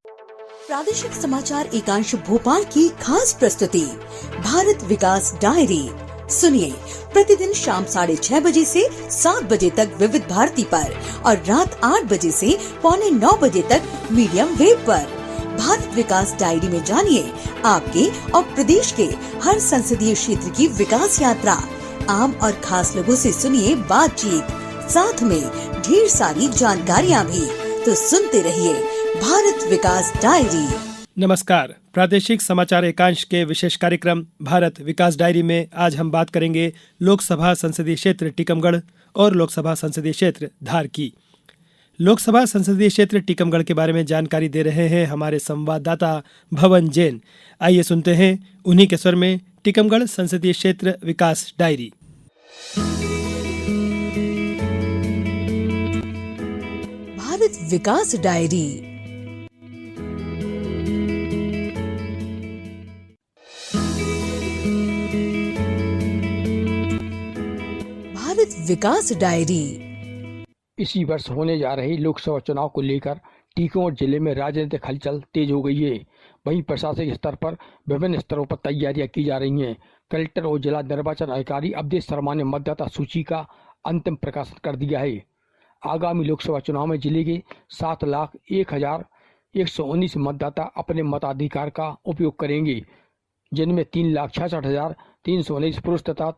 प्रादेशिक समाचार एकांश भोपाल की खास प्रस्तुति भारत विकास डायरी। सुनिए प्रतिदिन शाम 6:30 बजे से 7 बजे तक विविध भारती पर और रात 8 बजे से 8:45 बजे तक मीडियम वेव पर। भारत विकास डायरी में जानिए आपके और प्रदेश के हर संसदीय क्षेत्र की विकास यात्रा। आम और खास लोगों से सुनिए बातचीत, साथ में ढेर सारी जानकारियाँ भी। तो सुनते रहिए भारत विकास डायरी। नमस्कार। प्रादेशिक समाचार एकांश के विशेष कार्यक्रम भारत विकास डायरी में आज हम बात करेंगे लोकसभा संसदीय क्षेत्र टीकमगढ़ और लोकसभा संसदीय क्षेत्र धार की। लोकसभा संसदीय क्षेत्र टीकमगढ़ के बारे में जानकारी दे रहे हैं हमारे संवाददाता भवन जैन। आइए सुनते हैं उन्हीं के स्वर में टीकमगढ़ संसदीय क्षेत्र विकास डायरी। भारत विकास डायरी। भारत विकास डायरी। इसी वर्ष होने जा रही लोकसभा चुनाव को लेकर टीकमगढ़ जिले में राजनीतिक हलचल तेज हो गई है। वहीं प्रशासनिक स्तर पर विभिन्न स्तरों पर तैयारियां की जा रही हैं। कलेक्टर और जिला निर्वाचन अधिकारी अवधेश शर्मा ने मतदाता सूची का अंतिम प्रकाशन कर दिया है। आगामी लोकसभा चुनाव में जिले के 7,01,119 मतदाता अपने मताधिकार का उपयोग करेंगे, जिनमें 3,66,319 पुरुष तथा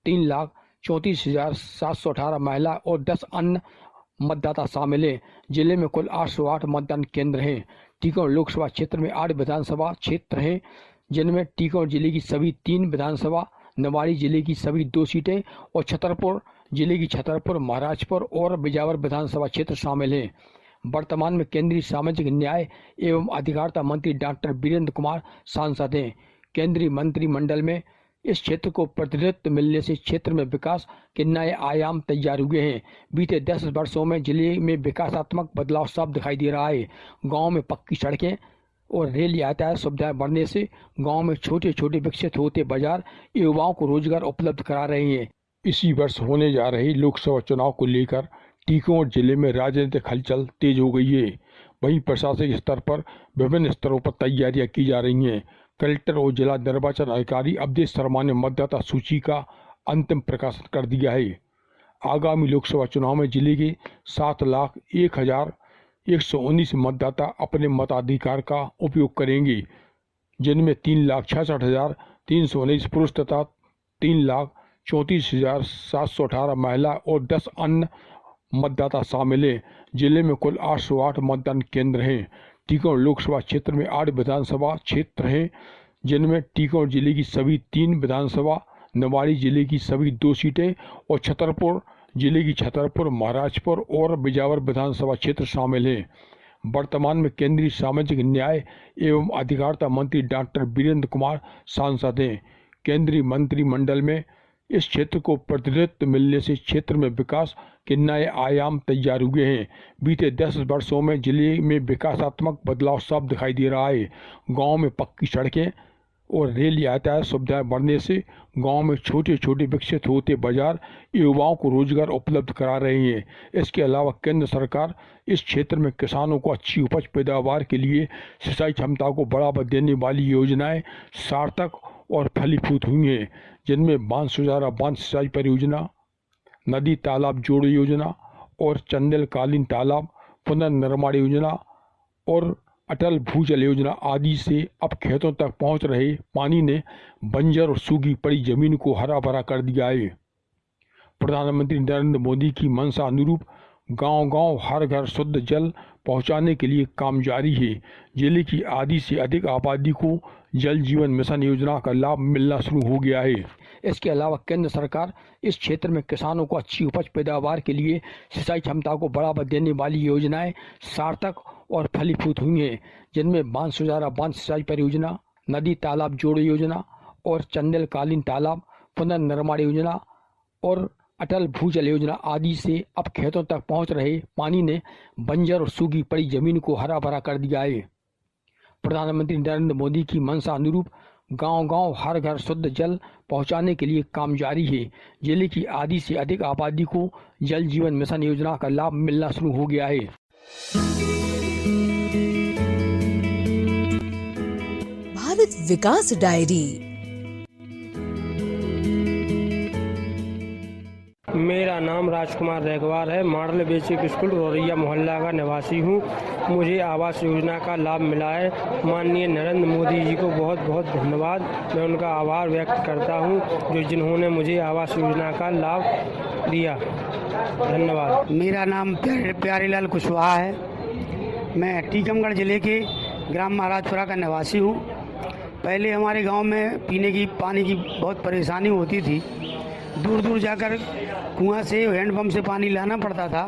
3,34,718 महिला और 10 अन्य मतदाता शामिल हैं। जिले में कुल 808 मतदान केंद्र हैं। टीकमगढ़ लोकसभा क्षेत्र में 8 विधानसभा क्षेत्र हैं, जिनमें टीकमगढ़ जिले की सभी 3 विधानसभा, निवाड़ी जिले की सभी 2 सीटें और छतरपुर जिले की छतरपुर, महाराजपुर और बिजावर विधानसभा क्षेत्र शामिल हैं। वर्तमान में केंद्रीय सामाजिक न्याय एवं अधिकारिता मंत्री डॉक्टर वीरेंद्र कुमार सांसद हैं। केंद्रीय मंत्रिमंडल में इस क्षेत्र को प्रतिनिधित्व मिलने से क्षेत्र में विकास के नए आयाम तैयार हुए हैं। बीते 10 वर्षों में जिले में विकासात्मक बदलाव साफ दिखाई दे रहा है। गांव में पक्की सड़कें और रेल यातायात सुविधाएं बढ़ने से गांव में छोटे छोटे विकसित होते बाजार युवाओं को रोजगार उपलब्ध करा रहे हैं। इसी वर्ष होने जा रही लोकसभा चुनाव को लेकर टीकमगढ़ जिले में राजनीतिक हलचल तेज हो गई है। वहीं प्रशासनिक स्तर पर विभिन्न स्तरों पर तैयारियां की जा रही हैं। कलेक्टर और जिला निर्वाचन अधिकारी अवधेश शर्मा ने मतदाता सूची का अंतिम प्रकाशन कर दिया है। आगामी लोकसभा चुनाव में जिले के 7,01,119 मतदाता अपने मताधिकार का उपयोग करेंगे, जिनमें 3,66,319 पुरुष तथा 3,34,718 महिला और 10 अन्य मतदाता शामिल हैं। जिले में कुल 808 मतदान केंद्र हैं। टीकमगढ़ लोकसभा क्षेत्र में 8 विधानसभा क्षेत्र हैं, जिनमें टीकमगढ़ जिले की सभी 3 विधानसभा, निवाड़ी जिले की सभी 2 सीटें और छतरपुर जिले की छतरपुर, महाराजपुर और बिजावर विधानसभा क्षेत्र शामिल हैं। वर्तमान में केंद्रीय सामाजिक न्याय एवं अधिकारिता मंत्री डॉक्टर वीरेंद्र कुमार सांसद हैं। केंद्रीय मंत्रिमंडल में इस क्षेत्र को प्रतिनिधित्व मिलने से क्षेत्र में विकास के नए आयाम तैयार हुए हैं। बीते 10 वर्षों में जिले में विकासात्मक बदलाव साफ दिखाई दे रहा है। गांव में पक्की सड़कें और रेल यातायात सुविधाएं बढ़ने से गांव में छोटे छोटे विकसित होते बाजार युवाओं को रोजगार उपलब्ध करा रहे हैं। इसके अलावा केंद्र सरकार इस क्षेत्र में किसानों को अच्छी उपज पैदावार के लिए सिंचाई क्षमता को बढ़ावा देने वाली योजनाएं सार्थक और फलीभूत हुई हैं, जिनमें बांध सुजारा बांध सिंचाई परियोजना, नदी तालाब जोड़ो योजना और चंदेलकालीन तालाब पुनर्निर्माण योजना और अटल भूजल योजना आदि से अब खेतों तक पहुंच रहे पानी ने बंजर और सूखी पड़ी जमीन को हरा भरा कर दिया है। प्रधानमंत्री नरेंद्र मोदी की मंशा अनुरूप गांव-गांव हर घर शुद्ध जल पहुंचाने के लिए काम जारी है। जिले की आधी से अधिक आबादी को जल जीवन मिशन योजना का लाभ मिलना शुरू हो गया है। इसके अलावा केंद्र सरकार इस क्षेत्र में किसानों को अच्छी उपज पैदावार के लिए सिंचाई क्षमता को बढ़ावा देने वाली योजनाएं सार्थक और फलीभूत हुई हैं, जिनमें बांध सुजारा बांध सिंचाई परियोजना, नदी तालाब जोड़ो योजना और चंदेलकालीन तालाब पुनर्निर्माण योजना और अटल भूजल योजना आदि से अब खेतों तक पहुंच रहे पानी ने बंजर और सूखी पड़ी जमीन को हरा भरा कर दिया है। प्रधानमंत्री नरेंद्र मोदी की मंशा अनुरूप गांव-गांव हर घर शुद्ध जल पहुंचाने के लिए काम जारी है। जिले की आधी से अधिक आबादी को जल जीवन मिशन योजना का लाभ मिलना शुरू हो गया है। भारत विकास डायरी। मेरा नाम राजकुमार रेगवार है। मॉडल बेसिक स्कूल रोरैया मोहल्ला का निवासी हूँ। मुझे आवास योजना का लाभ मिला है। माननीय नरेंद्र मोदी जी को बहुत बहुत धन्यवाद। मैं उनका आभार व्यक्त करता हूँ जिन्होंने मुझे आवास योजना का लाभ दिया। धन्यवाद। मेरा नाम प्यारेलाल कुशवाहा है। मैं टीकमगढ़ जिले के ग्राम महाराजपुरा का निवासी हूँ। पहले हमारे गांव में पीने की पानी की बहुत परेशानी होती थी। दूर दूर जाकर कुआं से हैंडपंप से पानी लाना पड़ता था।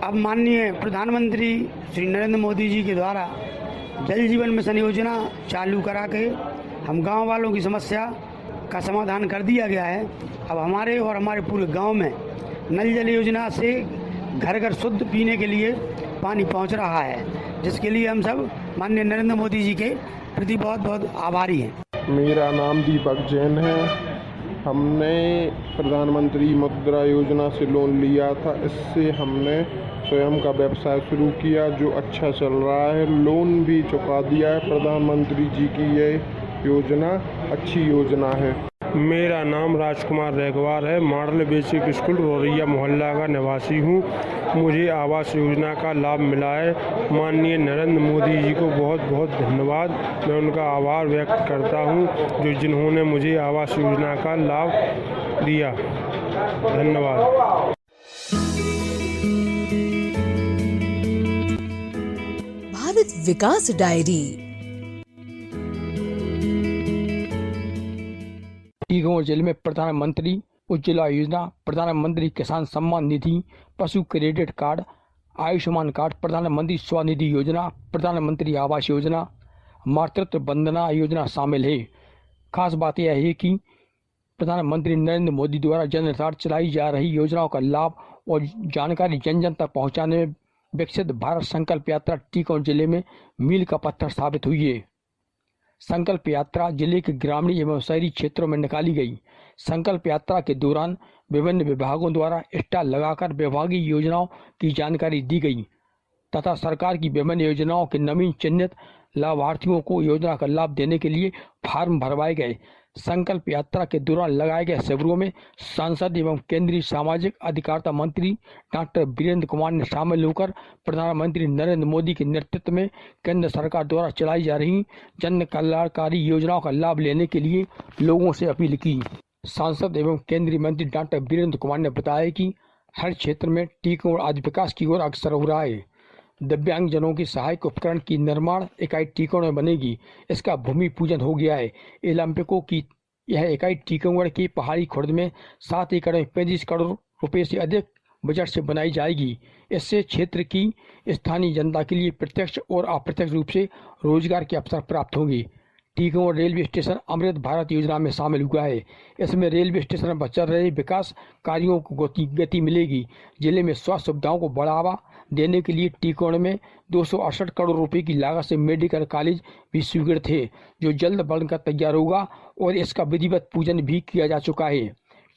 अब माननीय प्रधानमंत्री श्री नरेंद्र मोदी जी के द्वारा जल जीवन मिशन योजना चालू करा के हम गांव वालों की समस्या का समाधान कर दिया गया है। अब हमारे और हमारे पूरे गांव में नल जल योजना से घर घर शुद्ध पीने के लिए पानी पहुंच रहा है, जिसके लिए हम सब माननीय नरेंद्र मोदी जी के प्रति बहुत बहुत आभारी हैं। मेरा नाम दीपक जैन है। हमने प्रधानमंत्री मुद्रा योजना से लोन लिया था। इससे हमने स्वयं का व्यवसाय शुरू किया जो अच्छा चल रहा है। लोन भी चुका दिया है। प्रधानमंत्री जी की ये योजना अच्छी योजना है। मेरा नाम राजकुमार रेगवार है। मॉडल बेसिक स्कूल रोरैया मोहल्ला का निवासी हूँ। मुझे आवास योजना का लाभ मिला है। माननीय नरेंद्र मोदी जी को बहुत बहुत धन्यवाद। मैं उनका आभार व्यक्त करता हूँ जिन्होंने मुझे आवास योजना का लाभ दिया। धन्यवाद। भारत विकास डायरी। टीकमगढ़ जिले में प्रधानमंत्री उज्ज्वला योजना, प्रधानमंत्री किसान सम्मान निधि, पशु क्रेडिट कार्ड, आयुष्मान कार्ड, प्रधानमंत्री स्वनिधि योजना, प्रधानमंत्री आवास योजना, मातृत्व वंदना योजना शामिल है। खास बात यह है कि प्रधानमंत्री नरेंद्र मोदी द्वारा जन हितार्थ चलाई जा रही योजनाओं का लाभ और जानकारी जन जन तक पहुँचाने में विकसित भारत संकल्प यात्रा टीकमगढ़ जिले में मील का पत्थर साबित हुई है। संकल्प यात्रा जिले के ग्रामीण एवं शहरी क्षेत्रों में निकाली गई। संकल्प यात्रा के दौरान विभिन्न विभागों द्वारा स्टॉल लगाकर विभागीय योजनाओं की जानकारी दी गई तथा सरकार की विभिन्न योजनाओं के नवीन चिन्हित लाभार्थियों को योजना का लाभ देने के लिए फार्म भरवाए गए। संकल्प यात्रा के दौरान लगाए गए शिविरों में सांसद एवं केंद्रीय सामाजिक अधिकारिता मंत्री डॉक्टर वीरेंद्र कुमार ने शामिल होकर प्रधानमंत्री नरेंद्र मोदी के नेतृत्व में केंद्र सरकार द्वारा चलाई जा रही जन कल्याणकारी योजनाओं का लाभ लेने के लिए लोगों से अपील की। सांसद एवं केंद्रीय मंत्री डॉक्टर वीरेंद्र कुमार ने बताया कि हर क्षेत्र में टीकमगढ़ आज विकास की ओर अग्रसर हो रहा है। दिव्यांगजनों की सहायक उपकरण की निर्माण इकाई टीकमगढ़ में बनेगी। इसका भूमि पूजन हो गया है। ओलंपिकों की यह इकाई टीकमगढ़ की पहाड़ी खुर्द में 7 एकड़ में 35 करोड़ रुपए से अधिक बजट से बनाई जाएगी। इससे क्षेत्र की स्थानीय जनता के लिए प्रत्यक्ष और अप्रत्यक्ष रूप से रोजगार के अवसर प्राप्त होंगे। टीकमगढ़ रेलवे स्टेशन अमृत भारत योजना में शामिल हुआ है। इसमें रेलवे स्टेशन में चल रहे विकास कार्यों को गति मिलेगी। जिले में स्वास्थ्य सुविधाओं को बढ़ावा देने के लिए टीकमगढ़ में 268 करोड़ रुपए की लागत से मेडिकल कॉलेज भी स्वीकृत है, जो जल्द बनकर तैयार होगा और इसका विधिवत पूजन भी किया जा चुका है।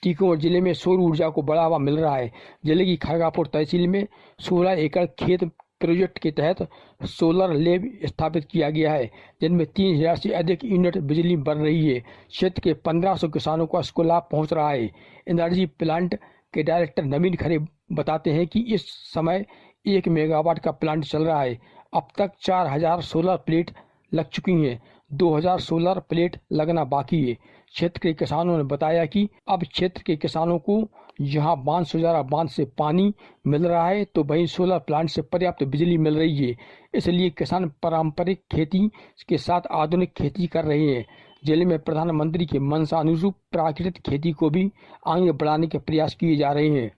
टीकमगढ़ जिले में सौर ऊर्जा को बढ़ावा मिल रहा है। जिले की खरगापुर तहसील में 16 एकड़ खेत प्रोजेक्ट के तहत सोलर लैब स्थापित किया गया है, जिनमें 3000 से अधिक यूनिट बिजली बन रही है। क्षेत्र के 1500 किसानों को इसको लाभ पहुंच रहा है। एनर्जी प्लांट के डायरेक्टर नवीन खरे बताते हैं कि इस समय 1 मेगावाट का प्लांट चल रहा है। अब तक 4000 सोलर प्लेट लग चुकी हैं। 2000 सोलर प्लेट लगना बाकी है। क्षेत्र के किसानों ने बताया कि अब क्षेत्र के किसानों को जहां बांसुजारा बांध से पानी मिल रहा है, तो वहीं सोलर प्लांट से पर्याप्त बिजली मिल रही है। इसलिए किसान पारंपरिक खेती के साथ आधुनिक खेती कर रहे हैं। जिले में प्रधानमंत्री के मंशा अनुरूप प्राकृतिक खेती को भी आगे बढ़ाने के प्रयास किए जा रहे हैं।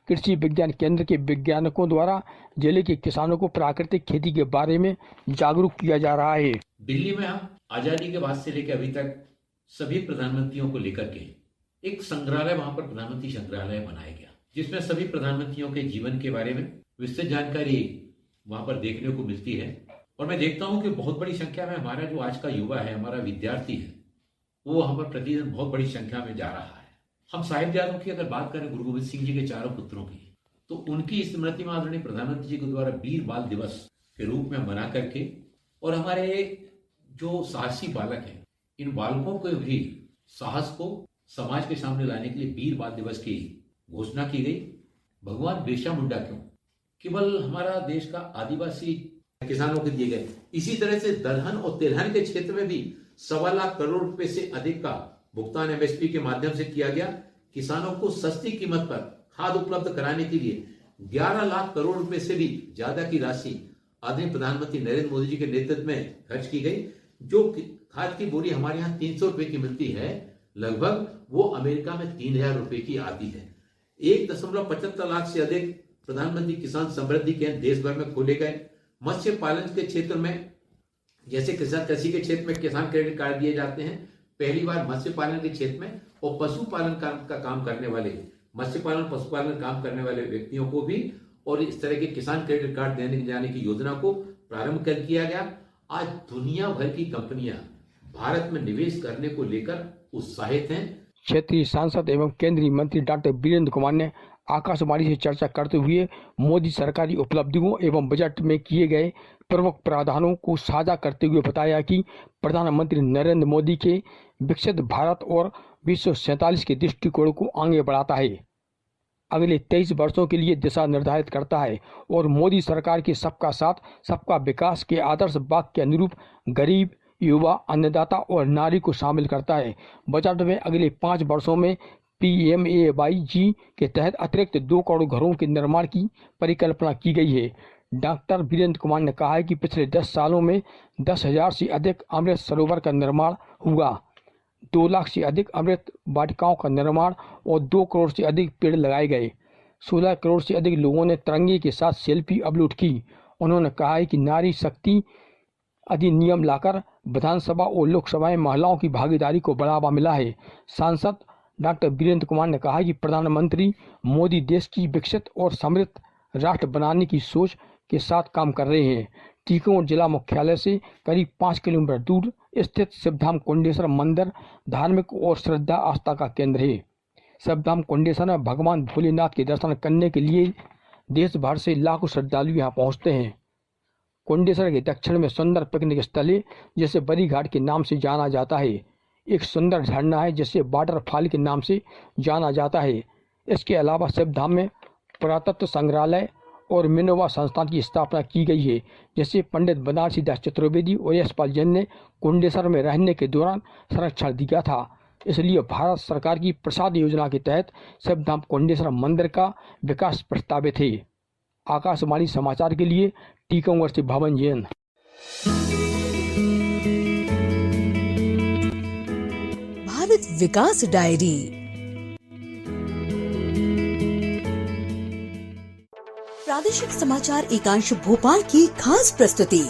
कृषि विज्ञान केंद्र के वैज्ञानिकों द्वारा जिले के किसानों को प्राकृतिक खेती के बारे में जागरूक किया जा रहा है। दिल्ली में हम आजादी के बाद से लेकर अभी तक सभी प्रधानमंत्रियों को लेकर के एक संग्रहालय, वहां पर प्रधानमंत्री संग्रहालय बनाया गया, जिसमें सभी प्रधानमंत्रियों के जीवन के बारे में विस्तृत जानकारी वहां पर देखने को मिलती है। और मैं देखता हूं कि बहुत बड़ी संख्या में हमारा जो आज का युवा है, हमारा विद्यार्थी है, वो वहां पर प्रतिदिन बहुत बड़ी संख्या में जा रहा है। हम साहिबजादों की अगर बात करें, गुरु गोविंद सिंह जी के 4 पुत्रों की, तो उनकी स्मृति में आदरणीय प्रधानमंत्री जी के द्वारा वीर बाल दिवस के रूप में मना करके और हमारे जो साहसी बालक हैं, इन बालकों को भी साहस को समाज के सामने लाने के लिए वीर बाल दिवस की घोषणा की गई। भगवान बिरसा मुंडा क्यों केवल हमारा देश का आदिवासी किसानों को दिए गए, इसी तरह से दलहन और तिलहन के क्षेत्र में भी 1.25 लाख करोड़ रुपए से अधिक का भुगतान एमएसपी के माध्यम से किया गया। किसानों को सस्ती कीमत पर खाद उपलब्ध कराने के लिए 11 लाख करोड़ रुपए से भी ज्यादा की राशि आदरणीय प्रधानमंत्री नरेंद्र मोदी जी के नेतृत्व में खर्च की गई। जो खाद की बोरी हमारे यहाँ 300 रुपए की मिलती है, लगभग वो अमेरिका में 3000 रुपए की आती है। 1.75 लाख से अधिक प्रधानमंत्री किसान समृद्धि केंद्र देश भर में खोले गए। मत्स्य पालन के क्षेत्र में, जैसे किसान कृषि के क्षेत्र में किसान क्रेडिट कार्ड दिए जाते हैं, पहली बार मत्स्य पालन के क्षेत्र में और पशुपालन का काम करने वाले, मत्स्य पालन पशुपालन काम करने वाले व्यक्तियों को भी और इस तरह के किसान क्रेडिट कार्ड देने जाने की योजना को प्रारंभ कर किया गया। आज दुनिया भर की कंपनियां भारत में निवेश करने को लेकर उत्साहित हैं। क्षेत्रीय सांसद एवं केंद्रीय मंत्री डॉक्टर वीरेंद्र कुमार ने आकाशवाणी से चर्चा करते हुए मोदी सरकारी उपलब्धियों एवं बजट में किए गए प्रमुख प्रावधानों को साझा करते हुए बताया कि प्रधानमंत्री नरेंद्र मोदी के विकसित भारत और 2047 के दृष्टिकोण को आगे बढ़ाता है, अगले 23 वर्षों के लिए दिशा निर्धारित करता है और मोदी सरकार के सबका साथ सबका विकास के आदर्श वाक्य के अनुरूप गरीब, युवा, अन्नदाता और नारी को शामिल करता है। बजट में अगले 5 वर्षों में PMAYG के तहत अतिरिक्त 2 करोड़ घरों के निर्माण की परिकल्पना की गई है। डॉक्टर वीरेंद्र कुमार ने कहा है कि पिछले 10 सालों में 10,000 से अधिक अमृत सरोवर का निर्माण हुआ, 2 लाख से अधिक अमृत वाटिकाओं का निर्माण और 2 करोड़ से अधिक पेड़ लगाए गए। 16 करोड़ से अधिक लोगों ने तिरंगे के साथ सेल्फी अपलोड की। उन्होंने कहा है कि नारी शक्ति अधिनियम लाकर विधानसभा और लोकसभा में महिलाओं की भागीदारी को बढ़ावा मिला है। सांसद डॉक्टर वीरेंद्र कुमार ने कहा कि प्रधानमंत्री मोदी देश की विकसित और समृद्ध राष्ट्र बनाने की सोच के साथ काम कर रहे हैं। टीकमगढ़ जिला मुख्यालय से करीब 5 किलोमीटर दूर स्थित शिवधाम कुंडेश्वर मंदिर धार्मिक और श्रद्धा आस्था का केंद्र है। शिवधाम कुंडेश्वर में भगवान भोलेनाथ के दर्शन करने के लिए देश भर से लाखों श्रद्धालु यहाँ पहुँचते हैं। कुंडेश्वर के दक्षिण में सुंदर पिकनिक स्थल है जिसे बड़ी घाट के नाम से जाना जाता है। एक सुंदर झरना है जिसे वाटरफॉल के नाम से जाना जाता है। इसके अलावा शिवधाम में पुरातत्व संग्रहालय और मिनोवा संस्थान की स्थापना की गई है, जिसे पंडित बनारसी दास चतुर्वेदी और यशपाल जैन ने कुंडेश्वर में रहने के दौरान संरक्षण दिया था। इसलिए भारत सरकार की प्रसाद योजना के तहत शिवधाम कुंडेश्वर मंदिर का विकास प्रस्तावित है। आकाशवाणी समाचार के लिए टीकमगढ़ से भवन जैन। भारत विकास डायरी। प्रादेशिक समाचार एकांश भोपाल की खास प्रस्तुति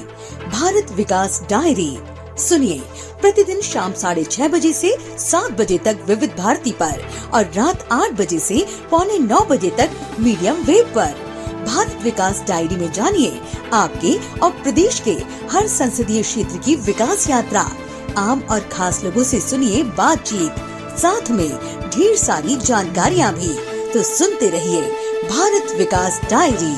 भारत विकास डायरी। सुनिए प्रतिदिन शाम 6:30 बजे से 7 बजे तक विविध भारती पर और रात 8 बजे से 8:45 बजे तक मीडियम वेव पर। भारत विकास डायरी में जानिए आपके और प्रदेश के हर संसदीय क्षेत्र की विकास यात्रा। आम और खास लोगों से सुनिए बातचीत, साथ में ढेर सारी जानकारियाँ भी। तो सुनते रहिए भारत विकास डायरी।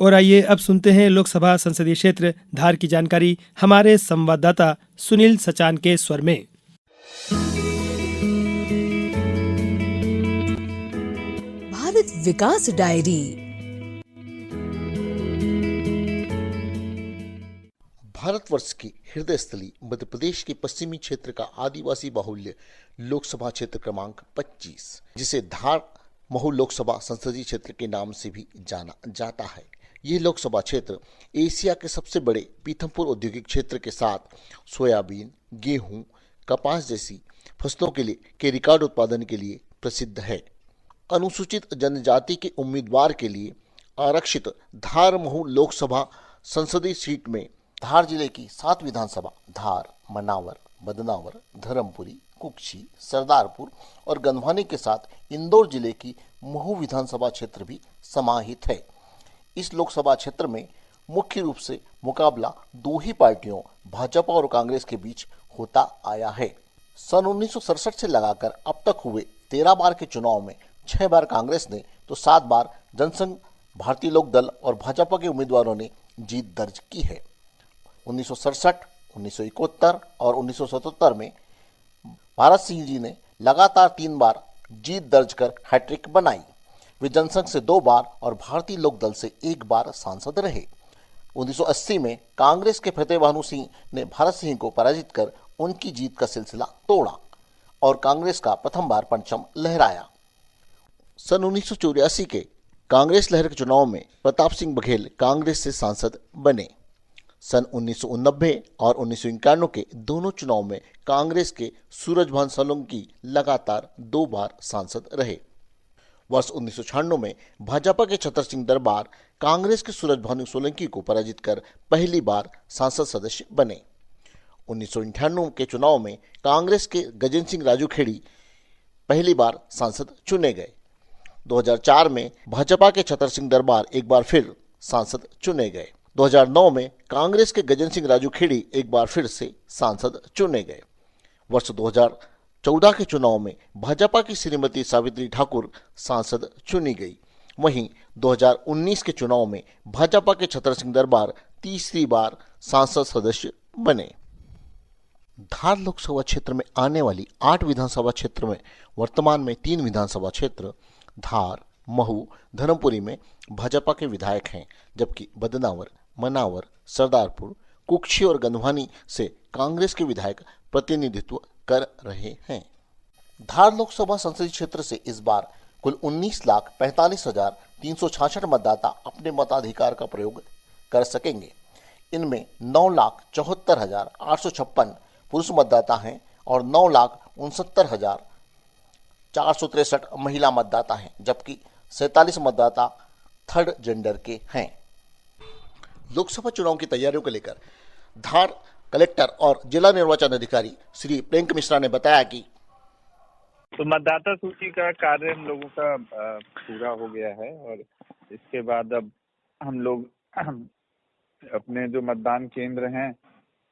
और आइए अब सुनते हैं लोकसभा संसदीय क्षेत्र धार की जानकारी हमारे संवाददाता सुनील सचान के स्वर में। भारत विकास डायरी। भारतवर्ष की हृदय स्थली मध्य प्रदेश के पश्चिमी क्षेत्र का आदिवासी बाहुल्य लोकसभा क्षेत्र क्रमांक 25, जिसे धार महू लोकसभा संसदीय क्षेत्र के नाम से भी जाना जाता है। यह लोकसभा क्षेत्र एशिया के सबसे बड़े पीथमपुर औद्योगिक क्षेत्र के साथ सोयाबीन, गेहूं, कपास जैसी फसलों के रिकॉर्ड उत्पादन के लिए प्रसिद्ध है। अनुसूचित जनजाति के उम्मीदवार के लिए आरक्षित धार महू लोकसभा संसदीय सीट में धार जिले की 7 विधानसभा धार, मनावर, बदनावर, धर्मपुरी, कुक्षी, सरदारपुर और गंधवानी के साथ इंदौर जिले की महू विधानसभा क्षेत्र भी समाहित है। इस लोकसभा क्षेत्र में मुख्य रूप से मुकाबला 2 ही पार्टियों भाजपा और कांग्रेस के बीच होता आया है। सन 1967 से लगाकर अब तक हुए 13 बार के चुनाव में 6 बार कांग्रेस ने तो 7 बार जनसंघ, भारतीय लोक दल और भाजपा के उम्मीदवारों ने जीत दर्ज की है। 1967, 1971 और 1977 में भारत सिंह जी ने लगातार 3 बार जीत दर्ज कर हैट्रिक बनाई। वे जनसंघ से 2 बार और भारतीय लोक दल से 1 बार सांसद रहे। 1980 में कांग्रेस के फतेह भानु सिंह ने भारत सिंह को पराजित कर उनकी जीत का सिलसिला तोड़ा और कांग्रेस का प्रथम बार परचम लहराया। सन 1984 के कांग्रेस लहर के चुनाव में प्रताप सिंह बघेल कांग्रेस से सांसद बने। सन 1989 और 1991 के दोनों चुनाव में कांग्रेस के सूरजभान सोलंकी लगातार 2 बार सांसद रहे। वर्ष 1996 में भाजपा के छतर सिंह दरबार कांग्रेस के सूरजभानु सोलंकी को पराजित कर पहली बार सांसद सदस्य बने। 1998 के चुनाव में कांग्रेस के गजेंद्र सिंह राजूखेड़ी पहली बार सांसद चुने गए। 2004 में भाजपा के छतर सिंह दरबार एक बार फिर सांसद चुने गए। 2009 में कांग्रेस के गजेंद्र सिंह राजूखेड़ी एक बार फिर से सांसद चुने गए। वर्ष 2014 के चुनाव में भाजपा की श्रीमती सावित्री ठाकुर सांसद चुनी गई। वहीं 2019 के चुनाव में भाजपा के छतर सिंह दरबार तीसरी बार सांसद सदस्य बने। धार लोकसभा क्षेत्र में आने वाली 8 विधानसभा क्षेत्र में वर्तमान में 3 विधानसभा क्षेत्र धार, महू, धर्मपुरी में भाजपा के विधायक हैं, जबकि बदनावर, मनावर, सरदारपुर, कुक्षी और गंधवानी से कांग्रेस के विधायक प्रतिनिधित्व कर रहे हैं। धार लोकसभा संसदीय क्षेत्र से इस बार कुल 19,45,366 मतदाता अपने मताधिकार का प्रयोग कर सकेंगे। इनमें 9,74,856 पुरुष मतदाता हैं और 9,69,463 महिला मतदाता हैं, जबकि 47 मतदाता थर्ड जेंडर के हैं। लोकसभा चुनाव की तैयारियों को लेकर धार कलेक्टर और जिला निर्वाचन अधिकारी श्री प्रियंक मिश्रा ने बताया कि तो मतदाता सूची का कार्य हम लोगों का पूरा हो गया है और इसके बाद अब हम लोग अपने जो मतदान केंद्र हैं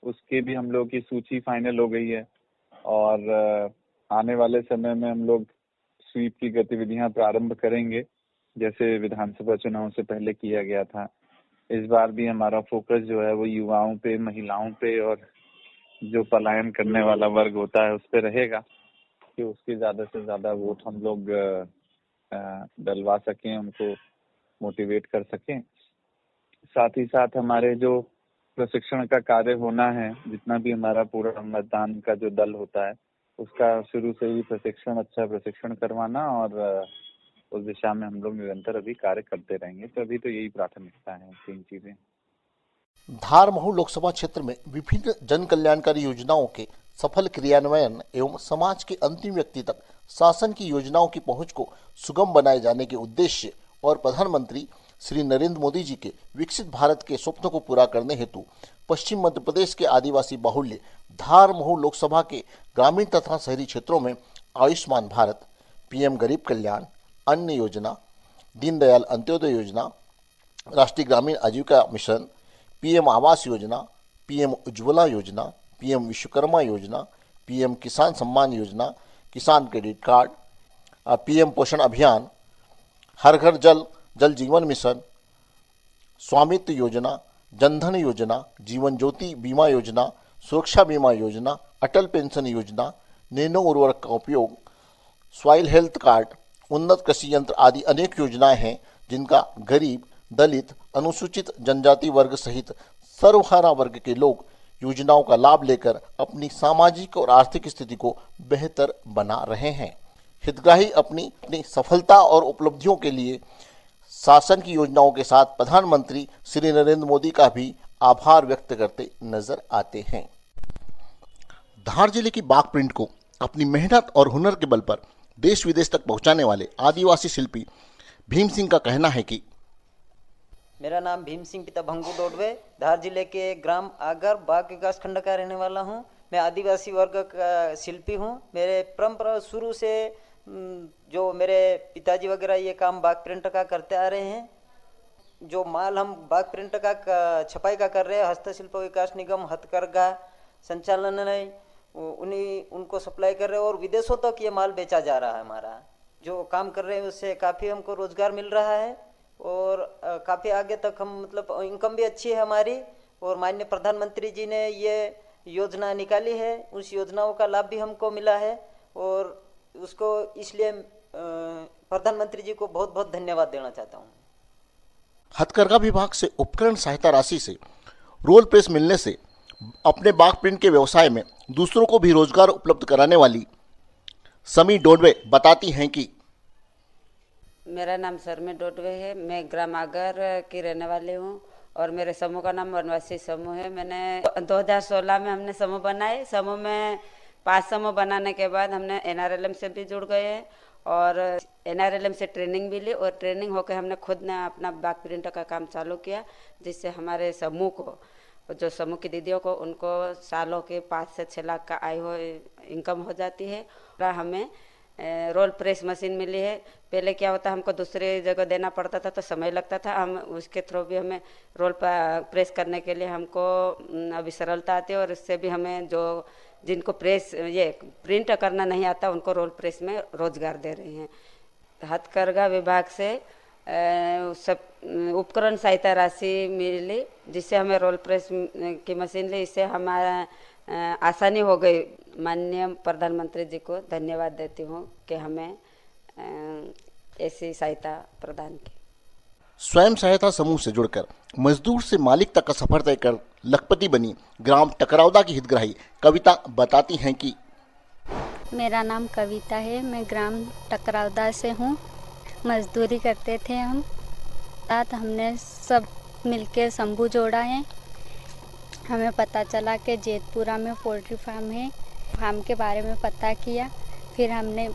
उसके भी हम लोग की सूची फाइनल हो गई है और आने वाले समय में हम लोग स्वीप की गतिविधियां प्रारंभ करेंगे, जैसे विधानसभा चुनाव से पहले किया गया था। इस बार भी हमारा फोकस जो है वो युवाओं पे, महिलाओं पे और जो पलायन करने वाला वर्ग होता है उस पे रहेगा कि उसके ज़्यादा से ज़्यादा वोट हम लोग डलवा सकें, उनको मोटिवेट कर सकें। साथ ही साथ हमारे जो प्रशिक्षण का कार्य होना है, जितना भी हमारा पूरा मतदान का जो दल होता है उसका शुरू से ही अच्छा प्रशिक्षण करवाना और उस दिशा में हम लोग निरंतर अभी कार्य करते रहेंगे। तो अभी तो यही प्राथमिकता है, 3 चीजें। धार महू लोकसभा क्षेत्र में विभिन्न जन कल्याणकारी योजनाओं के सफल क्रियान्वयन एवं समाज के अंतिम व्यक्ति तक शासन की योजनाओं की पहुंच को सुगम बनाए जाने के उद्देश्य और प्रधानमंत्री श्री नरेंद्र मोदी जी के विकसित भारत के स्वप्न को पूरा करने हेतु पश्चिम मध्य प्रदेश के आदिवासी बाहुल्य धार महू लोकसभा के ग्रामीण तथा शहरी क्षेत्रों में आयुष्मान भारत, पीएम गरीब कल्याण अन्न योजना, दीनदयाल अंत्योदय योजना, राष्ट्रीय ग्रामीण आजीविका mission, PM Awas Yojana, PM Ujjwala योजना, पीएम विश्वकर्मा योजना, पीएम किसान सम्मान योजना, किसान क्रेडिट कार्ड, पीएम पोषण अभियान, हर घर जल जीवन मिशन, स्वामित्व योजना, जनधन योजना, जीवन ज्योति बीमा योजना, सुरक्षा बीमा योजना, अटल पेंशन योजना, नैनो उर्वरक का उपयोग, सॉइल हेल्थ कार्ड, उन्नत कृषि यंत्र आदि अनेक योजनाएं हैं जिनका गरीब, दलित, अनुसूचित जनजाति वर्ग सहित सर्वहारा वर्ग के लोग योजनाओं का लाभ लेकर अपनी सामाजिक और आर्थिक स्थिति को बेहतर बना रहे हैं। हितग्राही अपनी सफलता और उपलब्धियों के लिए शासन की योजनाओं के साथ प्रधानमंत्री श्री नरेंद्र मोदी का भी आभार व्यक्त करते नजर आते हैं। धार जिले की बाघ प्रिंट को अपनी मेहनत और हुनर के बल पर देश विदेश तक पहुंचाने वाले आदिवासी शिल्पी भीम सिंह का कहना है कि मेरा नाम भीम सिंह पिता भंगू डोडवे, धार जिले के ग्राम आगर बाघ विकास खंड का रहने वाला हूं। मैं आदिवासी वर्ग का शिल्पी हूं। मेरे परंपरा शुरू से जो मेरे पिताजी वगैरह ये काम बाघ प्रिंट का करते आ रहे हैं। जो माल हम बाघ प्रिंट का छपाई का कर रहे हैं, हस्तशिल्प विकास निगम हथकरघा संचालन है, उनको सप्लाई कर रहे हैं और विदेशों तक ये माल बेचा जा रहा है। हमारा जो काम कर रहे हैं उससे काफ़ी हमको रोजगार मिल रहा है और काफ़ी आगे तक हम मतलब इनकम भी अच्छी है हमारी। और माननीय प्रधानमंत्री जी ने ये योजना निकाली है, उस योजनाओं का लाभ भी हमको मिला है और उसको इसलिए प्रधानमंत्री जी को बहुत बहुत धन्यवाद देना चाहता हूँ। हथकरघा विभाग से उपकरण सहायता राशि से रोल प्रेस मिलने से अपने बाग प्रिंट के व्यवसाय में दूसरों को भी रोजगार उपलब्ध कराने वाली समी डोडवे बताती हैं कि मेरा नाम शर्मी डोडवे है। मैं ग्राम आगर की रहने वाली हूँ और मेरे समूह का नाम वनवासी समूह है। मैंने 2016 में हमने समूह बनाए। समूह में 5 समूह बनाने के बाद हमने NRLM से भी जुड़ गए हैं और NRLM से ट्रेनिंग भी ली और ट्रेनिंग होकर हमने खुद ने अपना बाग प्रिंटर का काम चालू किया, जिससे हमारे समूह को, जो समूह की दीदियों को, उनको सालों के 5 से 6 लाख का आय हो इनकम हो जाती है। हमें रोल प्रेस मशीन मिली है। पहले क्या होता, हमको दूसरे जगह देना पड़ता था तो समय लगता था। हम उसके थ्रू भी हमें रोल प्रेस करने के लिए हमको अभी सरलता आती है और इससे भी हमें जो जिनको प्रेस ये प्रिंट करना नहीं आता उनको रोल प्रेस में रोजगार दे रहे हैं। हथकरघा विभाग से सब उपकरण सहायता राशि मिली, जिससे हमें रोल प्रेस की मशीन ली। इससे हमारा आसानी हो गई। माननीय प्रधानमंत्री जी को धन्यवाद देती हूँ कि हमें ऐसी सहायता प्रदान की। स्वयं सहायता समूह से जुड़कर मजदूर से मालिक तक का सफर तय कर लखपति बनी ग्राम टकरावदा की हितग्राही कविता बताती हैं कि मेरा नाम कविता है। मैं ग्राम टकरावदा से हूँ। मजदूरी करते थे हम साथ, हमने सब मिलके समूह जोड़ा है। हमें पता चला कि जेतपुरा में पोल्ट्री फार्म है। फार्म के बारे में पता किया, फिर हमने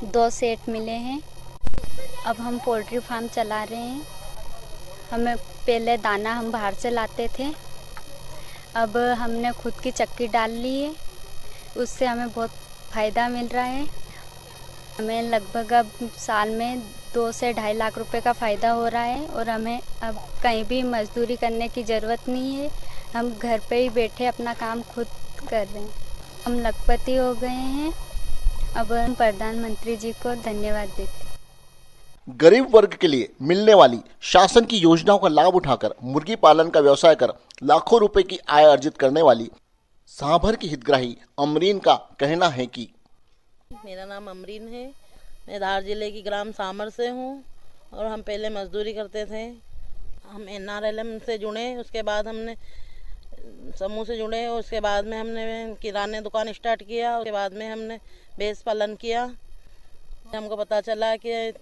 2 सेट मिले हैं। अब हम पोल्ट्री फार्म चला रहे हैं। हमें पहले दाना हम बाहर से लाते थे, अब हमने खुद की चक्की डाल ली है। उससे हमें बहुत फ़ायदा मिल रहा है। हमें लगभग अब साल में 2 से 2.5 लाख रुपए का फ़ायदा हो रहा है और हमें अब कहीं भी मजदूरी करने की ज़रूरत नहीं है। हम घर पे ही बैठे अपना काम खुद कर रहे हैं। हम लखपति हो गए हैं। अब हम प्रधानमंत्री जी को धन्यवाद देते हैं। गरीब वर्ग के लिए मिलने वाली शासन की योजनाओं का लाभ उठाकर मुर्गी पालन का व्यवसाय कर लाखों रुपए की आय अर्जित करने वाली सांभर की हितग्राही अमरीन का कहना है कि मेरा नाम अमरीन है। मैं धार जिले की ग्राम सांभर से हूँ और हम पहले मजदूरी करते थे। हम NRLM से जुड़े, उसके बाद हमने समूह से जुड़े और उसके बाद में हमने किराने दुकान स्टार्ट किया। उसके बाद में हमने भैंस पालन किया। हमको पता चला कि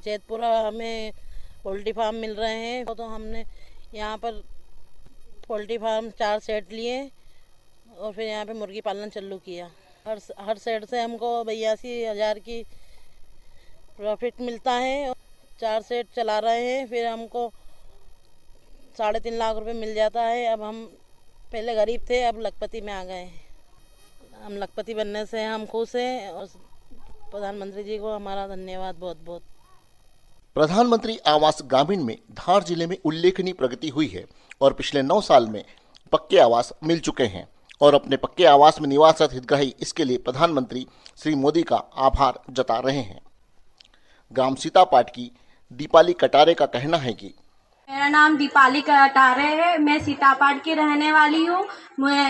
जेतपुरा हमें पोल्ट्री फार्म मिल रहे हैं, तो हमने यहाँ पर पोल्ट्री फार्म 4 सेट लिए और फिर यहाँ पे मुर्गी पालन चालू किया। हर सेट से हमको 82,000 की प्रॉफिट मिलता है। 4 सेट चला रहे हैं, फिर हमको 3.5 लाख रुपए मिल जाता है। अब हम पहले गरीब थे, अब लखपति में आ गए। हम लखपति बनने से हम खुश हैं और प्रधानमंत्री जी को हमारा धन्यवाद बहुत बहुत। प्रधानमंत्री आवास ग्रामीण में धार जिले में उल्लेखनीय प्रगति हुई है और पिछले 9 साल में पक्के आवास मिल चुके हैं और अपने पक्के आवास में निवासरत हितग्राही इसके लिए प्रधानमंत्री श्री मोदी का आभार जता रहे हैं। ग्राम सीतापाट की दीपाली कटारे का कहना है कि मेरा नाम दीपाली कटारे है। मैं सीतापाट की रहने वाली हूँ।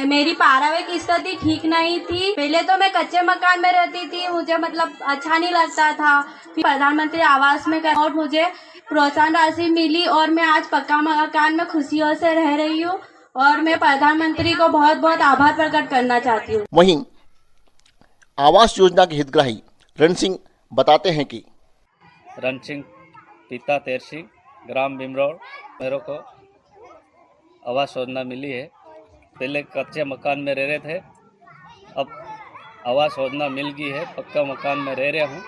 मेरी पारिवारिक स्थिति ठीक नहीं थी। पहले तो मैं कच्चे मकान में रहती थी, मुझे मतलब अच्छा नहीं लगता था। फिर प्रधानमंत्री आवास में गए और मुझे प्रोत्साहन राशि मिली और मैं आज पक्का मकान में खुशियों से रह रही हूँ और मैं प्रधानमंत्री को बहुत बहुत आभार प्रकट करना चाहती हूँ। वहीं आवास योजना के हितग्राही रण सिंह बताते हैं कि रण सिंह पिता तेर सिंह, ग्राम भीमरोड। मेरे को आवास योजना मिली है। पहले कच्चे मकान में रह रहे थे, अब आवास योजना मिल गई है। पक्का मकान में रह रहा हूँ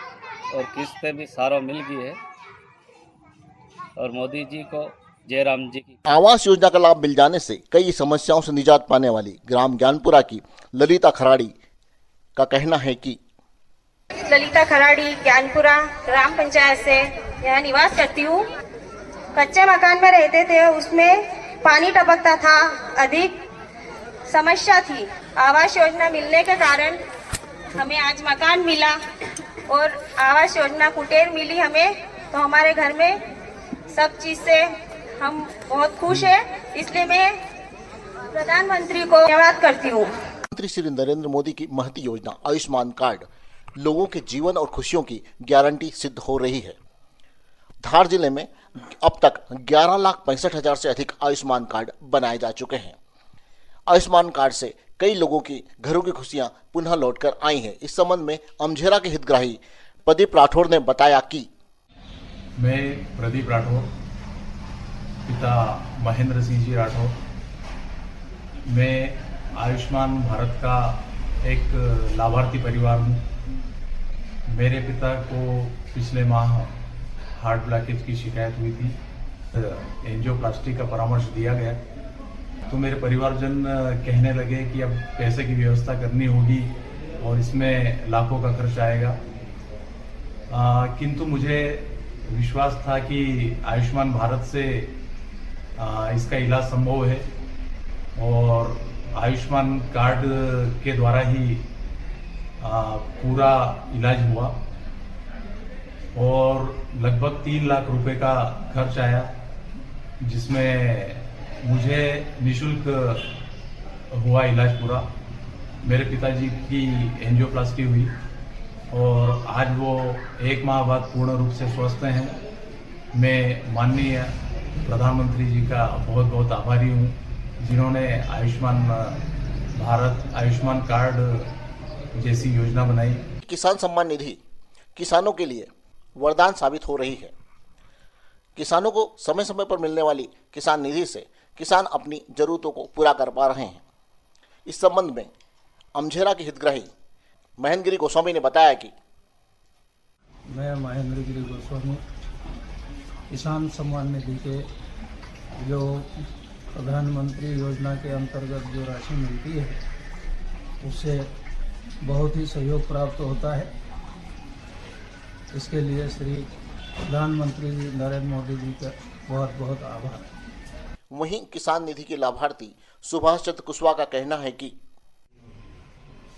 और किस्तें भी सारा मिल गई है। और मोदी जी को, जयराम जी की। आवास योजना का लाभ मिल जाने से कई समस्याओं से निजात पाने वाली ग्राम ज्ञानपुरा की ललिता खराड़ी का कहना है कि ललिता खराड़ी ज्ञानपुरा ग्राम पंचायत से यहाँ निवास करती हूँ। कच्चे मकान में रहते थे, उसमें पानी टपकता था, अधिक समस्या थी। आवास योजना मिलने के कारण हमें आज मकान मिला और आवास योजना कुटेर मिली हमें, तो हमारे घर में सब चीज़ से हम बहुत खुश हैं। इसलिए मैं प्रधानमंत्री को धन्यवाद करती हूँ। प्रधानमंत्री श्री नरेंद्र मोदी की महती योजना आयुष्मान कार्ड लोगों के जीवन और खुशियों की गारंटी सिद्ध हो रही है। धार जिले में अब तक 11,65,000 से अधिक आयुष्मान कार्ड बनाए जा चुके हैं। आयुष्मान कार्ड से कई लोगों की घरों की खुशियां पुनः लौटकर आई हैं। इस संबंध में अमझेरा के हितग्राही प्रदीप राठौर ने बताया कि मैं प्रदीप राठौर, पिता महेंद्र सिंह जी राठौर, मैं आयुष्मान भारत का एक लाभार्थी परिवार हूँ। मेरे पिता को पिछले माह हार्ट ब्लॉकेज की शिकायत हुई थी। एंजियोप्लास्टी का परामर्श दिया गया तो मेरे परिवारजन कहने लगे कि अब पैसे की व्यवस्था करनी होगी और इसमें लाखों का खर्च आएगा। किंतु मुझे विश्वास था कि आयुष्मान भारत से इसका इलाज संभव है और आयुष्मान कार्ड के द्वारा ही पूरा इलाज हुआ और लगभग 3 लाख रुपए का खर्च आया, जिसमें मुझे निःशुल्क हुआ इलाज पूरा। मेरे पिताजी की एंजियोप्लास्टी हुई और आज वो 1 माह बाद पूर्ण रूप से स्वस्थ हैं। मैं माननीय प्रधानमंत्री जी का बहुत बहुत आभारी हूँ, जिन्होंने आयुष्मान भारत, आयुष्मान कार्ड जैसी योजना बनाई। किसान सम्मान निधि किसानों के लिए वरदान साबित हो रही है। किसानों को समय समय पर मिलने वाली किसान निधि से किसान अपनी जरूरतों को पूरा कर पा रहे हैं। इस संबंध में अमझेरा के हितग्राही महेंद्रगिरी गोस्वामी ने बताया कि मैं महेंद्रगिरी गोस्वामी किसान सम्मान निधि के जो प्रधानमंत्री योजना के अंतर्गत जो राशि मिलती है उससे बहुत ही सहयोग प्राप्त होता है। इसके लिए श्री प्रधानमंत्री नरेंद्र मोदी जी का बहुत बहुत आभार। वहीं किसान निधि के लाभार्थी सुभाष चंद्र कुशवाहा का कहना है कि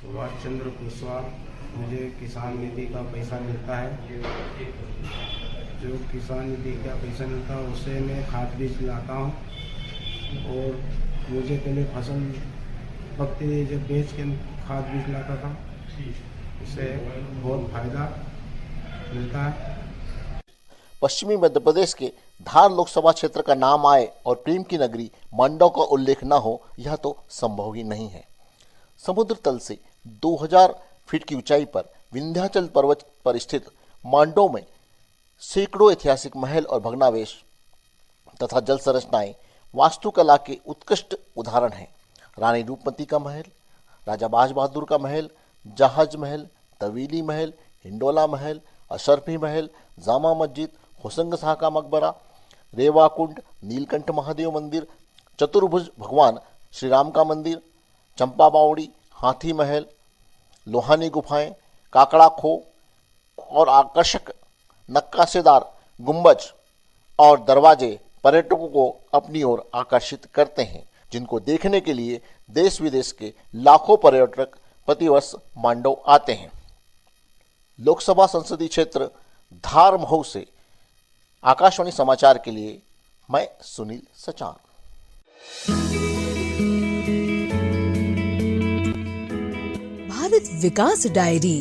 सुभाष चंद्र कुशवाहा, मुझे किसान निधि का पैसा मिलता है। जो किसान निधि का पैसा मिलता है उससे मैं खाद बीज लाता हूँ और मुझे पहले फसल पकते जब बेच के खाद बीज लाता था, इससे बहुत फायदा मिलता है। पश्चिमी मध्य प्रदेश के धार लोकसभा क्षेत्र का नाम आए और प्रेम की नगरी मांडव का उल्लेख न हो, यह तो संभव ही नहीं है। समुद्र तल से 2000 फीट की ऊंचाई पर विंध्याचल पर्वत पर स्थित मांडव में सैकड़ों ऐतिहासिक महल और भग्नावशेष तथा जल संरचनाएं वास्तुकला के उत्कृष्ट उदाहरण हैं। रानी रूपमती का महल, राजा बाज बहादुर का महल, जहाज महल, तवीली महल, हिंडोला महल, अशरफी महल, जामा मस्जिद, होसंग शाह का मकबरा, रेवा कुंड, नीलकंठ महादेव मंदिर, चतुर्भुज भगवान श्री राम का मंदिर, चंपा बावड़ी, हाथी महल, लोहानी गुफाएं, काकड़ा खो और आकर्षक नक्काशेदार गुंबज और दरवाजे पर्यटकों को अपनी ओर आकर्षित करते हैं, जिनको देखने के लिए देश विदेश के लाखों पर्यटक प्रतिवर्ष मांडव आते हैं। लोकसभा संसदीय क्षेत्र धार महू से आकाशवाणी समाचार के लिए मैं सुनील सचान। भारत विकास डायरी।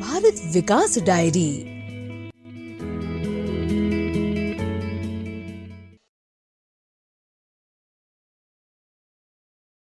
भारत विकास डायरी